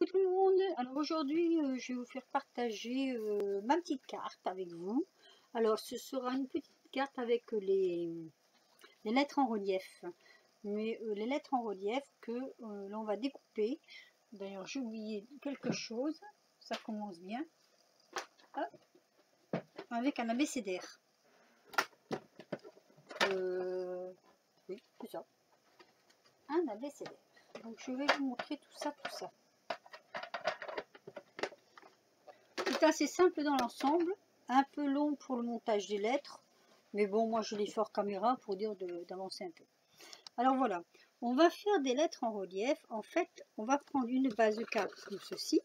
tout le monde. Alors aujourd'hui, je vais vous faire partager ma petite carte avec vous. Alors ce sera une petite carte avec les lettres en relief. Mais les lettres en relief que l'on va découper. D'ailleurs, j'ai oublié quelque chose. Ça commence bien. Hop. Avec un abécédaire. Oui, c'est ça. Un abécédaire. Donc je vais vous montrer tout ça, C'est assez simple dans l'ensemble, un peu long pour le montage des lettres, mais bon, moi je l'ai fait hors caméra pour dire d'avancer un peu. Alors voilà, on va faire des lettres en relief. En fait, on va prendre une base de cartes comme ceci.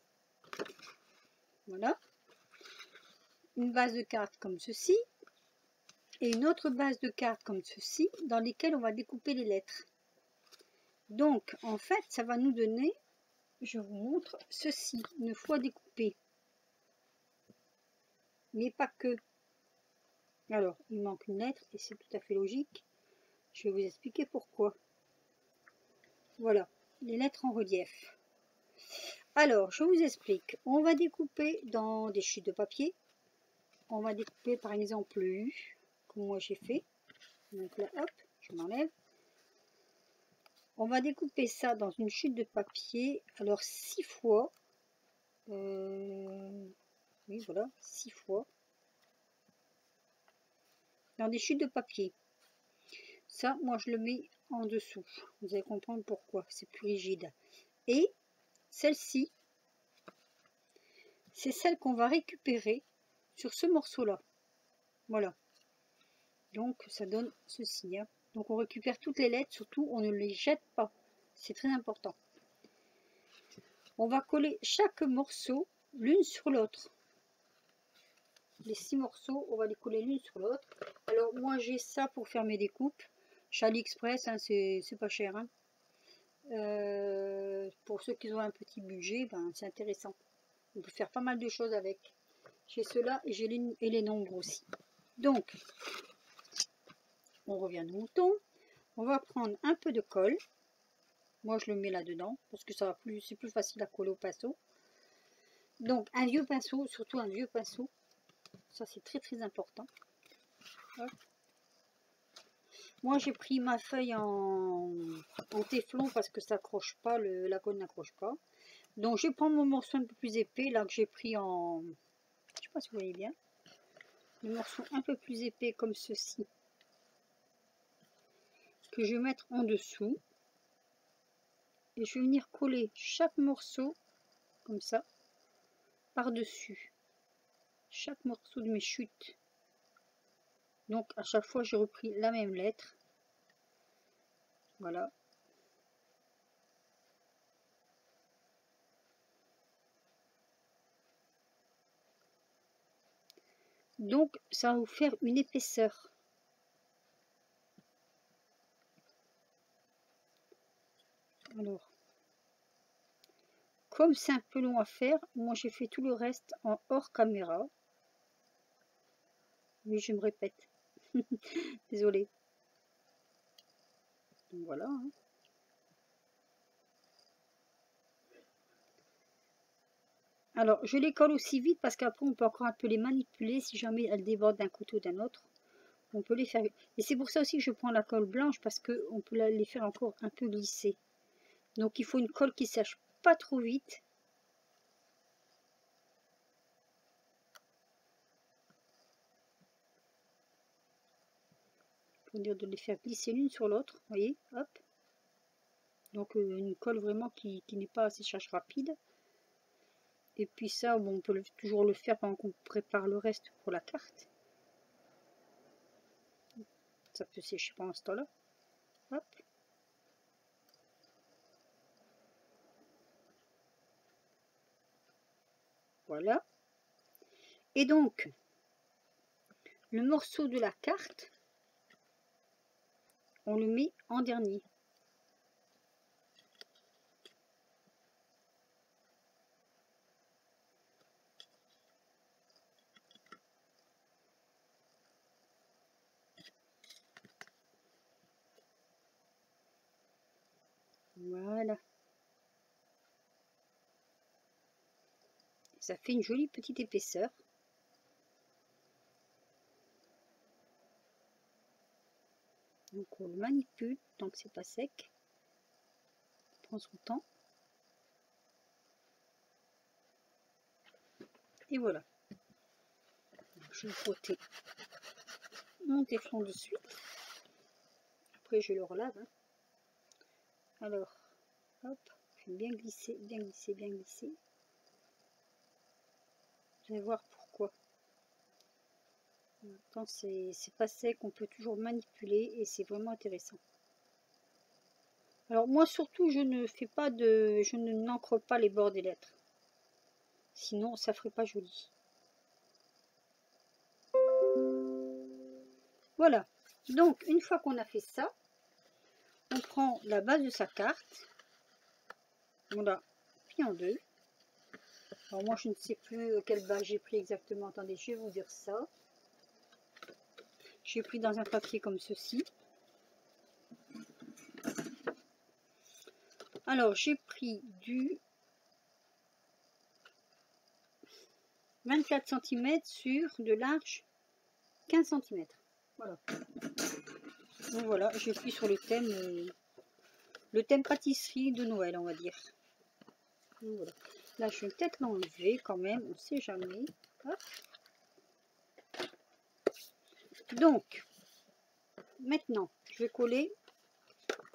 Voilà. Une base de cartes comme ceci. Et une autre base de cartes comme ceci, dans lesquelles on va découper les lettres. Donc, en fait, ça va nous donner, je vous montre, ceci, une fois découpé. Mais pas que. Alors, il manque une lettre et c'est tout à fait logique. Je vais vous expliquer pourquoi. Voilà, les lettres en relief. Alors, je vous explique. On va découper dans des chutes de papier. On va découper par exemple le U, comme moi j'ai fait. Donc là, hop, je m'enlève. On va découper ça dans une chute de papier. Alors, 6 fois. Oui, voilà, 6 fois. Dans des chutes de papier. Ça, moi, je le mets en dessous. Vous allez comprendre pourquoi. C'est plus rigide. Et celle-ci, c'est celle qu'on va récupérer sur ce morceau-là. Voilà. Donc, ça donne ceci. Hein. Donc, on récupère toutes les lettres. Surtout, on ne les jette pas. C'est très important. On va coller chaque morceau l'une sur l'autre. Les 6 morceaux, on va les coller l'une sur l'autre. Alors, moi, j'ai ça pour faire mes découpes. Chez AliExpress, hein, c'est pas cher. Hein. Pour ceux qui ont un petit budget, ben, c'est intéressant. On peut faire pas mal de choses avec. J'ai cela et j'ai les nombres aussi. Donc, on revient à nos moutons. On va prendre un peu de colle. Moi, je le mets là-dedans parce que c'est plus facile à coller au pinceau. Donc, un vieux pinceau, surtout un vieux pinceau. Ça, c'est très très important. Hop. Moi, j'ai pris ma feuille en téflon parce que ça accroche pas, la colle n'accroche pas. Donc, je prends mon morceau un peu plus épais, là que j'ai pris en... Je sais pas si vous voyez bien. Le morceau un peu plus épais comme ceci. Que je vais mettre en dessous. Et je vais venir coller chaque morceau, comme ça, par-dessus. Chaque morceau de mes chutes. Donc, à chaque fois, j'ai repris la même lettre. Voilà. Donc, ça va vous faire une épaisseur. Alors, comme c'est un peu long à faire, moi j'ai fait tout le reste en hors caméra. Oui, je me répète. Désolée. Donc voilà. Hein. Alors, je les colle aussi vite parce qu'après on peut encore un peu les manipuler si jamais elles débordent d'un côté ou d'un autre. On peut les faire. Et c'est pour ça aussi que je prends la colle blanche parce qu'on peut les faire encore un peu glisser. Donc il faut une colle qui sèche pas trop vite. Pour dire de les faire glisser l'une sur l'autre. Vous voyez, hop. Donc une colle vraiment qui n'est pas séchage rapide. Et puis ça, bon, on peut toujours le faire pendant qu'on prépare le reste pour la carte. Ça peut sécher pendant ce temps-là. Hop. Voilà. Et donc, le morceau de la carte, on le met en dernier. Voilà. Ça fait une jolie petite épaisseur. Donc on le manipule tant que c'est pas sec. On prend son temps. Et voilà. Je vais frotter mon téflon de suite. Après je le relave. Hein. Alors, hop, je vais bien glisser, bien glisser, bien glisser. Vous allez voir pourquoi. Quand c'est pas sec, on peut toujours manipuler et c'est vraiment intéressant. Alors moi surtout, je ne n'encre pas les bords des lettres. Sinon, ça ferait pas joli. Voilà. Donc, une fois qu'on a fait ça, on prend la base de sa carte. On la plie en deux. Alors moi, je ne sais plus quelle base j'ai pris exactement. Attendez, je vais vous dire ça. J'ai pris dans un papier comme ceci. Alors, j'ai pris du 24 cm sur de large 15 cm. Voilà. Donc voilà, j'ai pris sur le thème pâtisserie de Noël, on va dire. Donc voilà. Là, je vais peut-être l'enlever quand même, on ne sait jamais. Hop. Donc, maintenant, je vais coller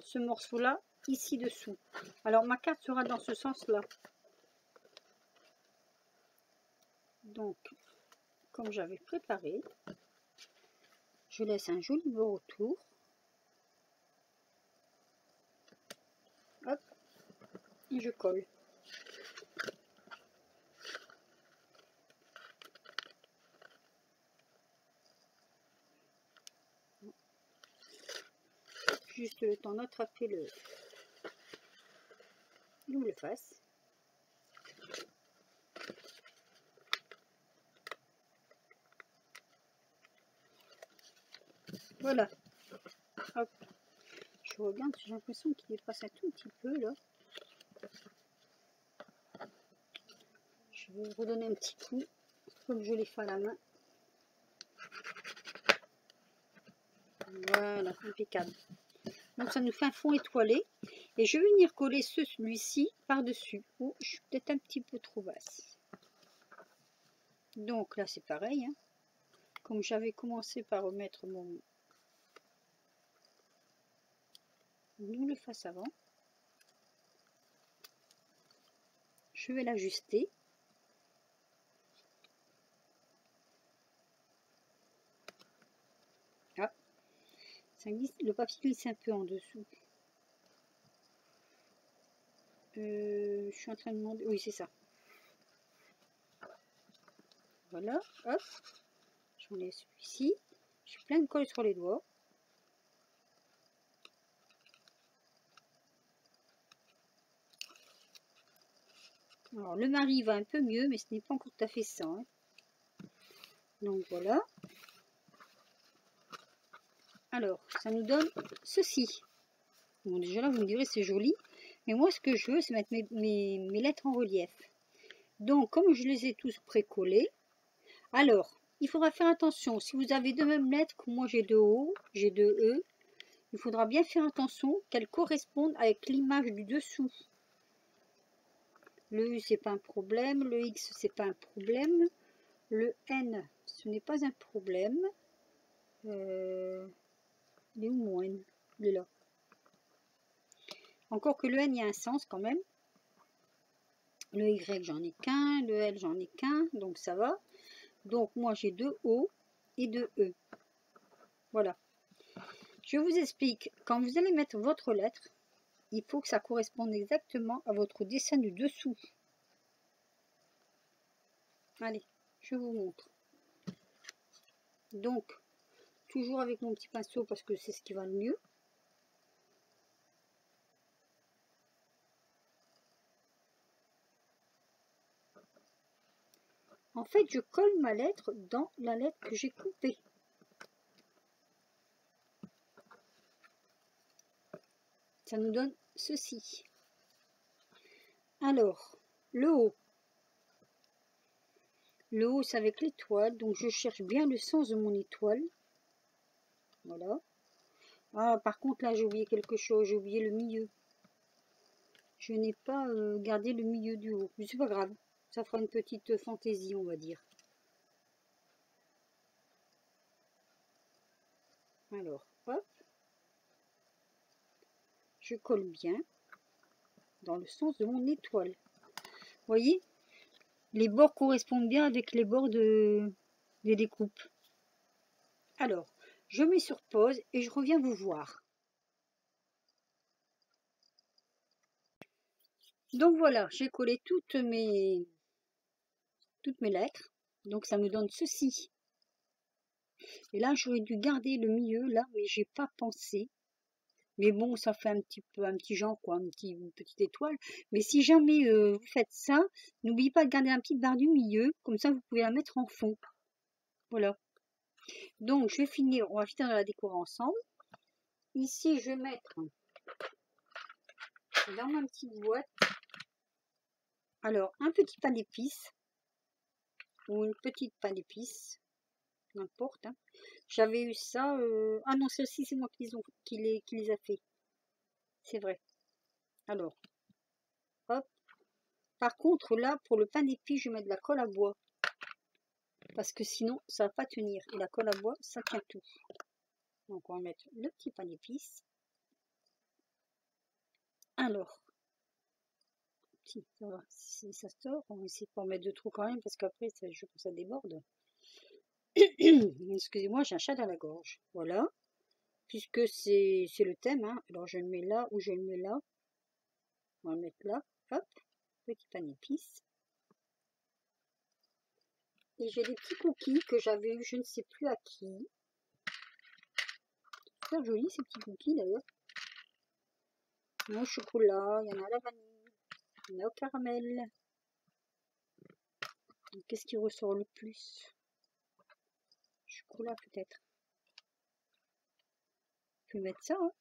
ce morceau-là ici dessous. Alors, ma carte sera dans ce sens-là. Donc, comme j'avais préparé, je laisse un joli bord autour. Hop, et je colle. Juste le temps d'attraper le double face. Voilà. Hop. Je regarde, j'ai l'impression qu'il dépasse un tout petit peu là. Je vais redonner un petit coup, comme je l'ai fait à la main. Voilà, impeccable. Donc ça nous fait un fond étoilé. Et je vais venir coller celui-ci par-dessus. Oh, je suis peut-être un petit peu trop basse. Donc là c'est pareil. Hein. Comme j'avais commencé par remettre mon double face avant. Je vais l'ajuster. Ah, ça glisse, le papier glisse un peu en dessous. Je suis en train de demander... Oui, c'est ça. Voilà, hop. J'enlève celui-ci. J'ai plein de colle sur les doigts. Alors, le mari va un peu mieux, mais ce n'est pas encore tout à fait ça. Hein. Donc, voilà. Alors, ça nous donne ceci. Bon, déjà là, vous me direz, c'est joli. Mais moi, ce que je veux, c'est mettre mes lettres en relief. Donc, comme je les ai tous précollés, alors, il faudra faire attention. Si vous avez deux mêmes lettres, que moi j'ai deux O, j'ai deux E, il faudra bien faire attention qu'elles correspondent avec l'image du dessous. Le U, c'est pas un problème. Le X, c'est pas un problème. Le N, ce n'est pas un problème. Il est où mon N? Il est là. Encore que le N, il y a un sens quand même. Le Y, j'en ai qu'un. Le L, j'en ai qu'un. Donc ça va. Donc moi, j'ai deux O et deux E. Voilà. Je vous explique. Quand vous allez mettre votre lettre, il faut que ça corresponde exactement à votre dessin du dessous. Allez, je vous montre. Donc, toujours avec mon petit pinceau parce que c'est ce qui va le mieux. En fait, je colle ma lettre dans la lettre que j'ai coupée. Ça nous donne ceci. Alors, le haut. Le haut, c'est avec l'étoile. Donc, je cherche bien le sens de mon étoile. Voilà. Ah, par contre, là, j'ai oublié quelque chose. J'ai oublié le milieu. Je n'ai pas gardé le milieu du haut. Mais c'est pas grave. Ça fera une petite fantaisie, on va dire. Alors, hop. Je colle bien dans le sens de mon étoile. Vous voyez, les bords correspondent bien avec les bords des découpes. Alors, je mets sur pause et je reviens vous voir. Donc voilà, j'ai collé toutes mes lettres. Donc ça me donne ceci. Et là, j'aurais dû garder le milieu là, mais j'ai pas pensé. Mais bon, ça fait un petit genre, quoi, une petite étoile. Mais si jamais vous faites ça, n'oubliez pas de garder un petit barre du milieu. Comme ça, vous pouvez la mettre en fond. Voilà. Donc, je vais finir, on va finir la décorer ensemble. Ici, je vais mettre dans ma petite boîte, alors, un petit pain d'épices. Ou une petite pain d'épices. N'importe. Hein. J'avais eu ça. Ah non, celle-ci, c'est moi qui les a fait. C'est vrai. Alors, hop. Par contre, là, pour le pain d'épices, je vais mettre de la colle à bois. Parce que sinon, ça va pas tenir. Et la colle à bois, ça tient tout. Donc, on va mettre le petit pain d'épices. Alors, si ça va, si ça sort, on va essayer de pas en mettre de trop quand même, parce qu'après, je pense que ça déborde. Excusez-moi, j'ai un chat dans la gorge. Voilà. Puisque c'est le thème, hein. Alors, je le mets là ou je le mets là. On va le mettre là. Hop. Petit pain d'épices. Et j'ai des petits cookies que j'avais eu, je ne sais plus à qui. Super jolis ces petits cookies d'ailleurs. Il y en a au chocolat, il y en a à la vanille, il y en a au caramel. Qu'est-ce qui ressort le plus? Chocolat peut-être. Je vais mettre ça. Hein.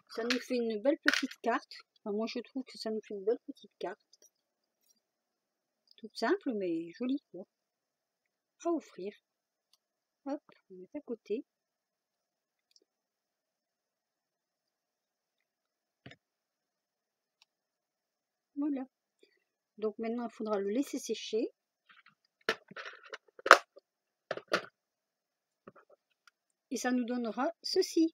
Ça nous fait une belle petite carte. Enfin, moi je trouve que ça nous fait une belle petite carte. Toute simple mais jolie quoi. À offrir. Hop, on met à côté. Voilà. Donc maintenant il faudra le laisser sécher. Et ça nous donnera ceci.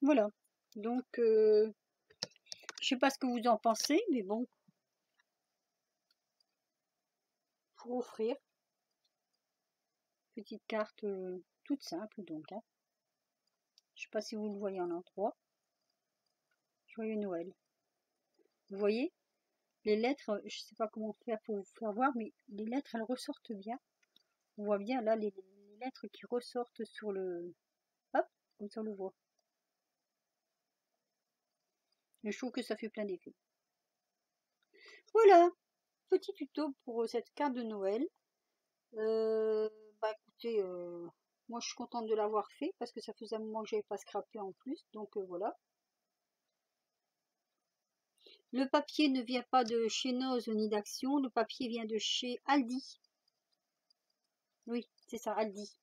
Voilà. Donc, je sais pas ce que vous en pensez, mais bon. Pour offrir. Petite carte toute simple donc. Hein. Je sais pas si vous le voyez en endroit. Joyeux Noël. Vous voyez les lettres, je sais pas comment faire pour vous faire voir, mais les lettres elles ressortent bien. On voit bien là les lettres qui ressortent sur le... Hop, comme ça on le voit. Et je trouve que ça fait plein d'effets. Voilà, petit tuto pour cette carte de Noël. Bah écoutez, moi je suis contente de l'avoir fait parce que ça faisait un moment que j'avais pas scrappé en plus, donc voilà. Le papier ne vient pas de chez Noz ni d'Action, le papier vient de chez Aldi. Oui, c'est ça, Aldi.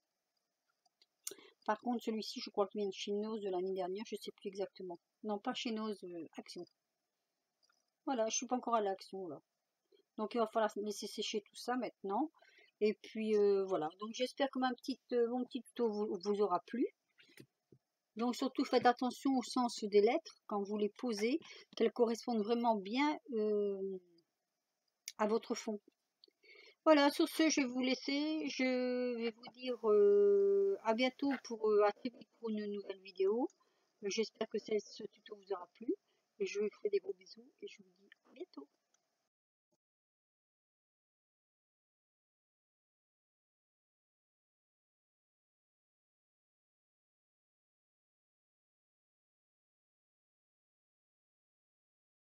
Par contre, celui-ci, je crois qu'il vient de chez Noz de l'année dernière, je sais plus exactement. Non, pas chez Noz, Action. Voilà, je suis pas encore à l'Action là. Donc il va falloir laisser sécher tout ça maintenant. Et puis voilà, donc j'espère que mon petit tuto vous aura plu. Donc surtout faites attention au sens des lettres quand vous les posez, qu'elles correspondent vraiment bien à votre fond. Voilà, sur ce, je vais vous laisser. Je vais vous dire à bientôt à très vite pour une nouvelle vidéo. J'espère que ce tuto vous aura plu. Et je vous fais des gros bisous et je vous dis à bientôt.